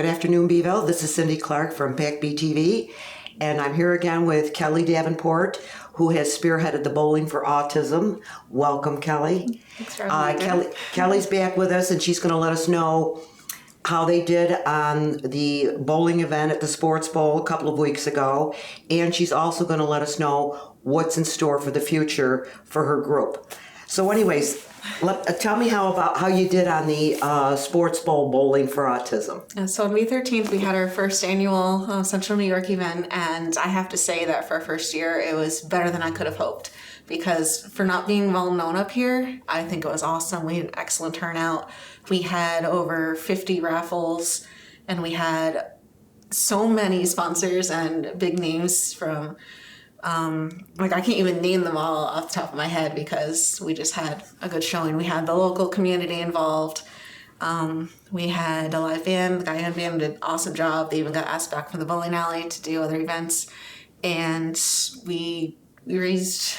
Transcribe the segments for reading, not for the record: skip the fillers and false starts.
Good afternoon, Beeville. This is Cindy Clark from PAC-B TV, and I'm here again with Kelly Davenport, who has spearheaded the Bowling for Autism. Welcome, Kelly. Thanks for having me. Kelly's back with us, and she's going to let us know how they did on the bowling event at the Sports Bowl a couple of weeks ago, and she's also going to let us know what's in store for the future for her group. So anyways, tell me how you did on the Sports Bowl Bowling for Autism. So on May 13th, we had our first annual Central New York event, and I have to say that for our first year, it was better than I could have hoped. Because for not being well known up here, I think it was awesome. We had an excellent turnout. We had over 50 raffles, and we had so many sponsors and big names from, I can't even name them all off the top of my head because we just had a good showing. We had the local community involved. We had a live band. The Guyan band did an awesome job. They even got asked back from the bowling alley to do other events. And we raised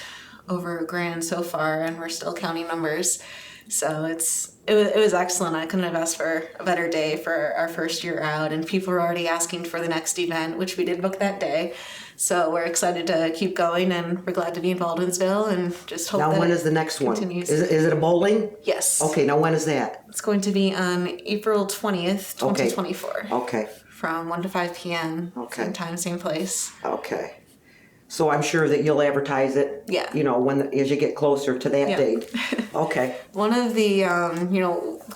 over $1,000 so far, and we're still counting numbers. So it was excellent. I couldn't have asked for a better day for our first year out, and people were already asking for the next event, which we did book that day. So we're excited to keep going, and we're glad to be in Baldwinsville, and just hope now, when is the next continues. One? Is it a bowling? Yes. Okay, now when is that? It's going to be on April 20th, 2024. Okay. From 1 to 5 p.m. Okay. Same time, same place. Okay. So I'm sure that you'll advertise it, yeah. As you get closer to that date. Okay. One of the,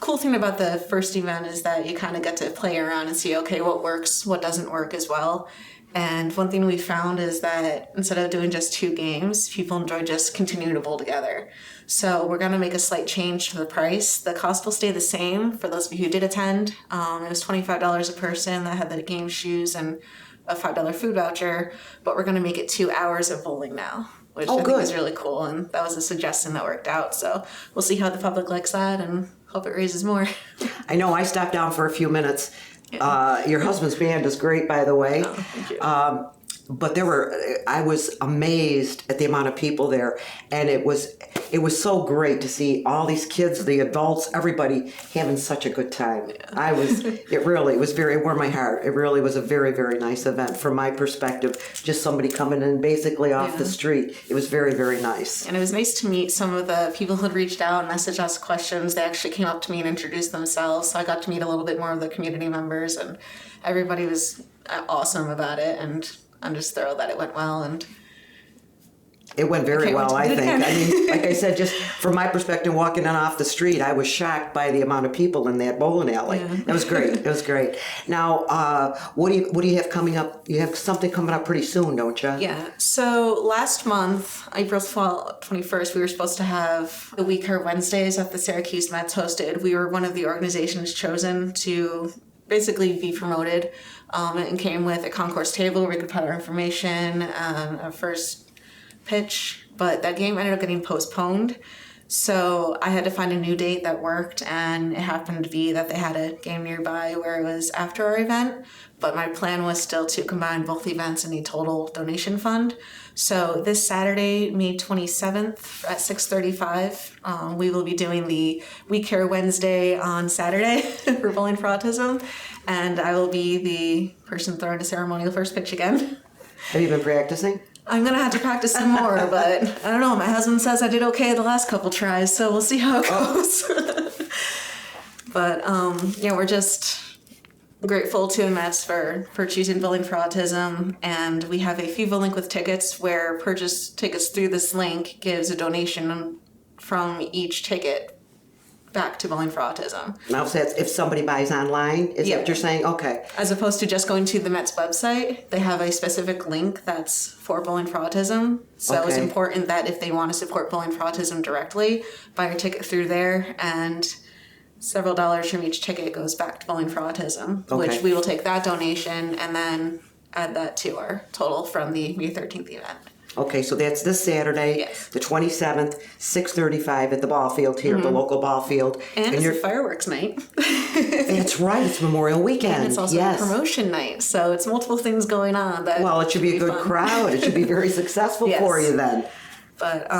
cool thing about the first event is that you kind of get to play around and see, okay, what works, what doesn't work as well. And one thing we found is that instead of doing just 2 games, people enjoy just continuing to bowl together. So we're going to make a slight change to the price. The cost will stay the same for those of you who did attend. It was $25 a person that had the game shoes and a $5 food voucher, but we're going to make it 2 hours of bowling now, which I think is really cool. And that was a suggestion that worked out. So we'll see how the public likes that and hope it raises more. I know I stopped down for a few minutes. Yeah. Your husband's band is great, by the way. Oh, thank you. But I was amazed at the amount of people there, and it was so great to see all these kids, the adults, everybody having such a good time. Yeah. It was very warm my heart. It really was a very, very nice event from my perspective. Just somebody coming in basically off the street. It was very, very nice. And it was nice to meet some of the people who had reached out and messaged us questions. They actually came up to me and introduced themselves, so I got to meet a little bit more of the community members, and everybody was awesome about it. And I'm just thrilled that it went well, and it went very well, I think. I mean, like I said, just from my perspective, walking in off the street, I was shocked by the amount of people in that bowling alley. Yeah. It was great. It was great. Now, what do you have coming up? You have something coming up pretty soon, don't you? Yeah. So last month, April 21st, we were supposed to have the We Care Wednesdays that the Syracuse Mets hosted. We were one of the organizations chosen to basically be promoted, and came with a concourse table where we could put our information, a first pitch, but that game ended up getting postponed. So I had to find a new date that worked, and it happened to be that they had a game nearby where it was after our event, but my plan was still to combine both events in a total donation fund. So this Saturday, May 27th at 6:35, we will be doing the We Care Wednesday on Saturday for Bowling for Autism, and I will be the person throwing a ceremonial first pitch again. Have you been practicing? I'm going to have to practice some more, but I don't know. My husband says I did okay the last couple tries, so we'll see how it goes. But, we're just grateful to the Mets for choosing Bowling for Autism, and we have a FIVA link with tickets where purchase tickets through this link gives a donation from each ticket back to Bowling for Autism. Now, so if somebody buys online, is that what you're saying? Okay. As opposed to just going to the Mets website, they have a specific link that's for Bowling for Autism. So it's important that if they want to support Bowling for Autism directly, buy your ticket through there, and several dollars from each ticket goes back to Bowling for Autism, which we will take that donation and then add that to our total from the May 13th event. Okay, so that's this Saturday, the 27th, 6:35 at the ball field here, the local ball field. And it's a fireworks night. That's right, it's Memorial Weekend. And it's also a promotion night, so it's multiple things going on. Well, it should be a good crowd. It should be very successful for you then. But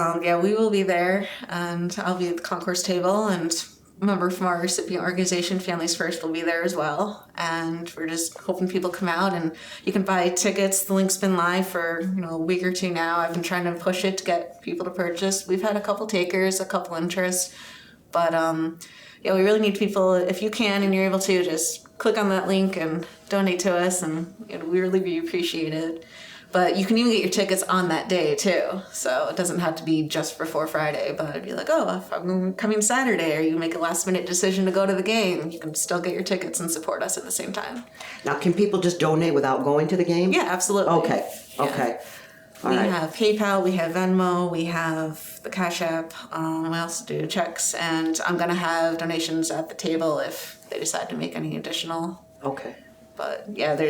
we will be there, and I'll be at the concourse table, and member from our recipient organization, Families First, will be there as well. And we're just hoping people come out, and you can buy tickets. The link's been live for a week or two now. I've been trying to push it to get people to purchase. We've had a couple takers, a couple interests, but yeah, we really need people. If you can and you're able to, just click on that link and donate to us, and we really be appreciated. But you can even get your tickets on that day too. So it doesn't have to be just before Friday, but it'd be like, oh, if I'm coming Saturday, or you make a last minute decision to go to the game, you can still get your tickets and support us at the same time. Now, can people just donate without going to the game? Yeah, absolutely. Okay. Yeah. Okay. All We right. have PayPal, we have Venmo, we have the Cash App, we also do checks, and I'm going to have donations at the table if they decide to make any additional. Okay. But yeah,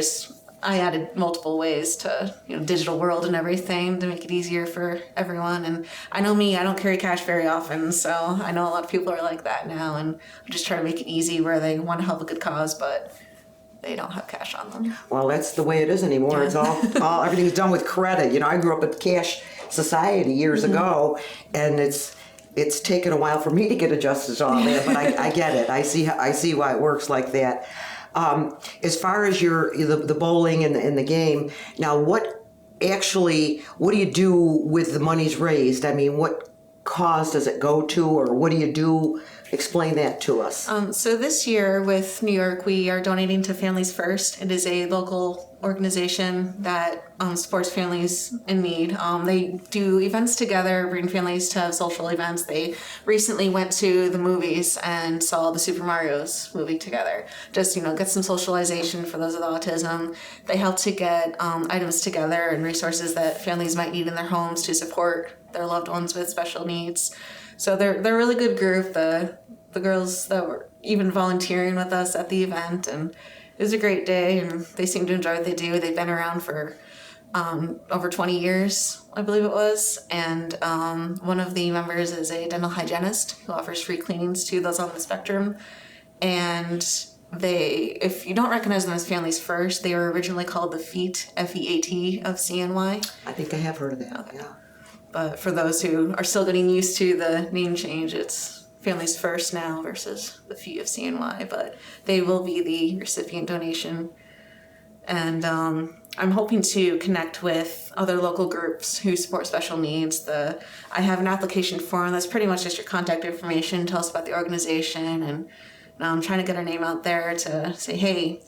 I added multiple ways to, digital world and everything to make it easier for everyone. And I know me, I don't carry cash very often, so I know a lot of people are like that now, and I just try to make it easy where they want to help a good cause, but they don't have cash on them. Well, that's the way it is anymore. It's all everything's done with credit. I grew up in cash society years ago, and it's taken a while for me to get adjusted to all that, but I get it. I see why it works like that. As far as the bowling and the game, now what do you do with the monies raised? I mean, what cause does it go to, or what do you do? Explain that to us. So this year with New York, we are donating to Families First. It is a local organization that supports families in need. They do events together, bring families to social events. They recently went to the movies and saw the Super Mario's movie together. Just, get some socialization for those with autism. They help to get items together and resources that families might need in their homes to support their loved ones with special needs. So they're a really good group. The girls that were even volunteering with us at the event, and it was a great day, and they seem to enjoy what they do. They've been around for over 20 years, I believe it was, and one of the members is a dental hygienist who offers free cleanings to those on the spectrum. And if you don't recognize them as Families First, they were originally called the FEAT, F-E-A-T, of CNY. I think I have heard of that. Okay. Yeah. But for those who are still getting used to the name change, it's Families First now versus the FEAT of CNY. But they will be the recipient donation. And I'm hoping to connect with other local groups who support special needs. I have an application form that's pretty much just your contact information, tell us about the organization, and I'm trying to get our name out there to say, hey,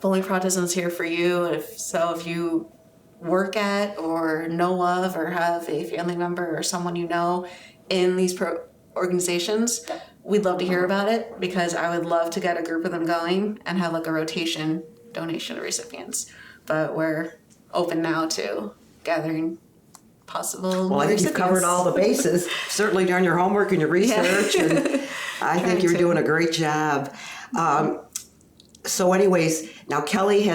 Bowling for Autism is here for you. If you work at or know of or have a family member or someone you know in these organizations, we'd love to hear about it, because I would love to get a group of them going and have like a rotation donation of recipients. But we're open now to gathering possible Well, I think you've covered all the bases. Certainly done your homework and your research, and I think you're doing a great job. So anyways, now Kelly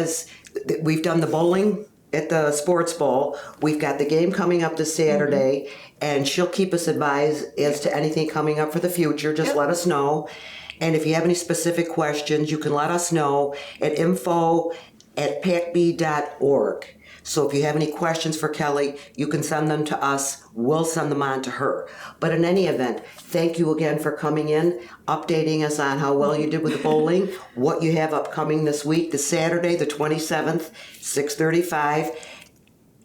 we've done the bowling at the Sports Bowl. We've got the game coming up this Saturday, and she'll keep us advised as to anything coming up for the future. Just let us know. And if you have any specific questions, you can let us know at info@PAC-B.org. So if you have any questions for Kelly, you can send them to us. We'll send them on to her. But in any event, thank you again for coming in, updating us on how well you did with the bowling, what you have upcoming this week, the Saturday, the 27th, 6:35.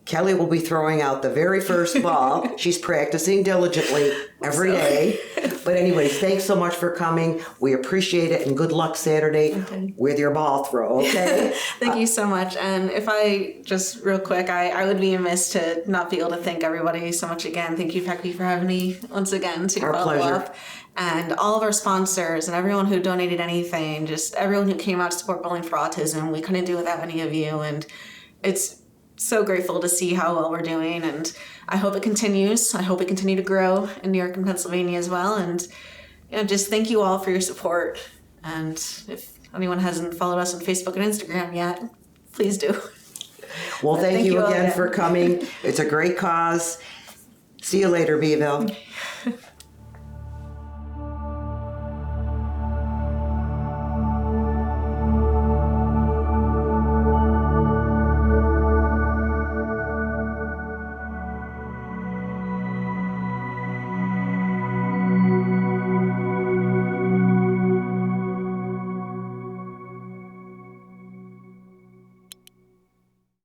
Kelly will be throwing out the very first ball. She's practicing diligently every day. But anyways, thanks so much for coming. We appreciate it, and good luck Saturday with your ball throw, okay? Thank you so much. And if I just real quick, I would be amiss to not be able to thank everybody so much again. Thank you, PAC-B, for having me once again to follow up. And all of our sponsors and everyone who donated anything, just everyone who came out to support Bowling for Autism. We couldn't do it without any of you. And it's so grateful to see how well we're doing, and I hope it continues. I hope we continue to grow in New York and Pennsylvania as well. And just thank you all for your support. And if anyone hasn't followed us on Facebook and Instagram yet, please do. Well, thank you again for coming. It's a great cause. See you later, Beeville.